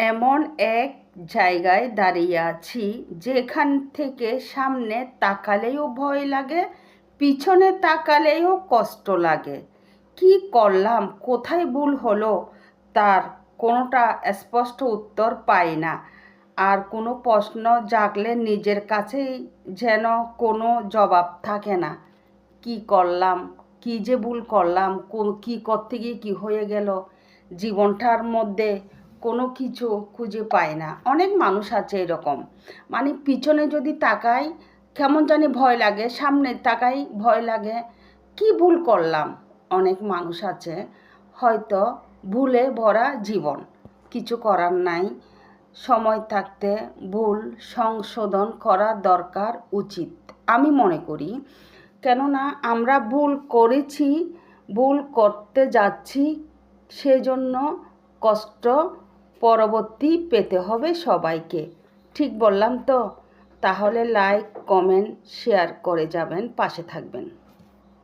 এমন এক জায়গায় দাঁড়িয়ে আছি যেখান থেকে সামনে তাকালেও ভয় লাগে, পিছনে তাকালেও কষ্ট লাগে। কি করলাম, কোথায় ভুল হলো, তার কোনোটা স্পষ্ট উত্তর পাই না। আর কোনো প্রশ্ন জাগলে নিজের কাছেই যেন কোনো জবাব থাকে না। কি করলাম, কি যে ভুল করলাম, কি করতে গিয়ে কী হয়ে গেল, জীবনটার মধ্যে কোনো কিছু খুঁজে পায় না। অনেক মানুষ আছে এরকম, মানে পিছনে যদি তাকাই কেমন জানি ভয় লাগে, সামনে তাকাই ভয় লাগে, কি ভুল করলাম। অনেক মানুষ আছে, হয়তো ভুলে ভরা জীবন, কিছু করার নাই। সময় থাকতে ভুল সংশোধন করা দরকার, উচিত আমি মনে করি। কেননা আমরা ভুল করেছি, ভুল করতে যাচ্ছি, সেজন্য কষ্ট পরবর্তী পেতে হবে সবাইকে। ঠিক বললাম তো? তাহলে লাইক, কমেন্ট, শেয়ার করে যাবেন, পাশে থাকবেন।